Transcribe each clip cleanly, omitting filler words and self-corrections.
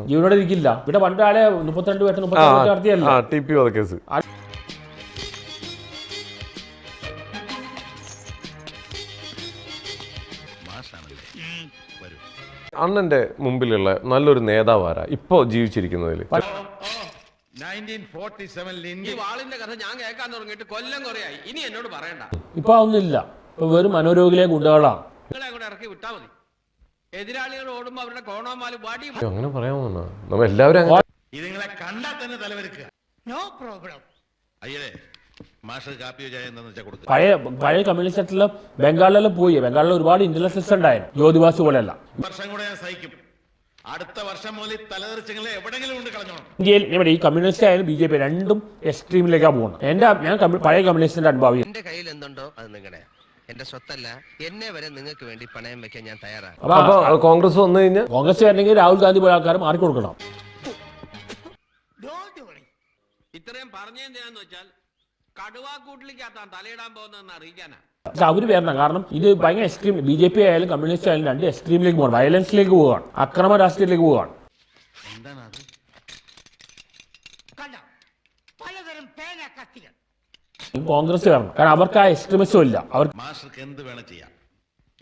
ജീവനോടെ ഇരിക്കില്ല. ഇവിടെ പണ്ടാളെ 32 പേർക്ക് 32 നടത്തിയല്ലോ. അണ്ണന്റെ മുമ്പിലുള്ള നല്ലൊരു നേതാവാരാ ഇപ്പൊ ജീവിച്ചിരിക്കുന്നതിൽ? 1947 വാളിന്റെ കഥ ഞാൻ കേൾക്കാൻ തുടങ്ങിയിട്ട് കൊല്ലം കുറയായി. ഇനി എന്നോട് പറയണ്ട. ഇപ്പൊ അതൊന്നുമില്ല. ഇപ്പൊ വെറും മനോരോഗിലെ ഗുണ്ടകളാണ്. അങ്ങോട്ട് ഇറക്കി വിട്ടാ മതി. എതിരാളികൾ ഓടുമ്പോ അവരുടെ കോണോമാല് വടി. അങ്ങനെ പറയാമോ? നമ്മ എല്ലാവരും ഇതുങ്ങളെ കണ്ടാൽ തന്നെ തലവെരുക്കുക. No problem. അയ്യേ മാഷ് കാപ്പിയോ ചായ എന്താന്ന് വെച്ചാൽ കൊടുക്കുക. പഴയ കമ്മ്യൂണിസ്റ്റിലും ബംഗാളിലെല്ലാം പോയി. ബംഗാളിൽ ഒരുപാട് ഇന്റലക്ച്വൽസ് ഉണ്ടായിരുന്നു. ജ്യോതിബാസു പോലെയല്ല. വർഷം കൂടെ ഞാൻ സഹിക്കും. അടുത്ത വർഷം മുതൽ തലതെറിച്ചങ്ങളെ എവിടെങ്കിലും കൊണ്ട് കളഞ്ഞോണം. ഇന്ത്യയിൽ ഇവിടെ ഈ കമ്മ്യൂണിസ്റ്റ് ആയാലും BJP രണ്ടും എക്സ്ട്രീമിലേക്കാണ് പോകുന്നത്. ഞാൻ പഴയ കമ്മ്യൂണിസ്റ്റിന്റെ അനുഭവം. എന്റെ കയ്യിൽ എന്തുണ്ടോ അത് നിങ്ങളുടെ എന്റെ സ്വത്തല്ല. എന്നെ വരെ നിങ്ങൾക്ക് വേണ്ടി പണയം വെക്കാൻ ഞാൻ തയ്യാറാണ്. കോൺഗ്രസ് വന്നു കഴിഞ്ഞാൽ കോൺഗ്രസ് വരണമെങ്കിൽ രാഹുൽ ഗാന്ധി പോലെ ആൾക്കാർ മാറിക്കൊടുക്കണം. ഇത്രയും പറഞ്ഞെന്തിനാന്ന് വെച്ചാൽ കടുവാക്കൂട്ടിലേക്കാത്താൻ തലയിടാൻ പോകുന്നതെന്ന് അറിയിക്കാനാ. പക്ഷെ അവര് വരണം. കാരണം ഇത് ഭയങ്കര എക്സ്ട്രീം. BJP ആയാലും കമ്മ്യൂണിസ്റ്റ് ആയാലും രണ്ട് എക്സ്ട്രീമിലേക്ക് പോകണം. വയലൻസിലേക്ക് പോവുകയാണ്. അക്രമ രാഷ്ട്രീയത്തിലേക്ക് പോവുകയാണ്. കോൺഗ്രസ് വരണം. കാരണം അവർക്ക് ആ എക്സ്ട്രീമിസം ഇല്ല. മാസ്റ്റർക്ക് എന്ത് വേണം ചെയ്യാം.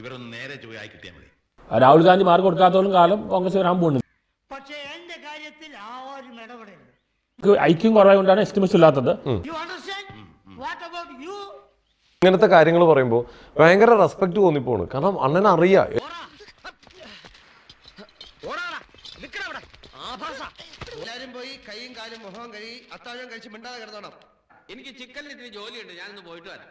ഇവരൊന്ന് നേരെ ചോദിയായി കിട്ടിയാൽ മതി. രാഹുൽ ഗാന്ധി മാർക്ക് കൊടുക്കാത്തോളം കാലം കോൺഗ്രസ് വരാൻ പോകുന്നത്. പക്ഷേ എന്റെ കാര്യത്തിൽ ആരും ഇടപെടരുത്. ഐക്യം കുറവായതുകൊണ്ടാണ് എക്സ്ട്രീമിസം ഇല്ലാത്തത്. ഇങ്ങനത്തെ കാര്യങ്ങൾ പറയുമ്പോൾ ഭയങ്കര റെസ്പെക്ട് തോന്നിപ്പോണ്. കാരണം അണ്ണനെ അറിയാം. എല്ലാരും പോയി കൈയും കാലും മുഖവും കഴുകി അത്താഴം കഴിച്ച് മിണ്ടാതെ കിടന്നോണം. എനിക്ക് ചിക്കനിൽ ഇത്തിരി ജോലിയുണ്ട്. ഞാനൊന്ന് പോയിട്ട് വരാം.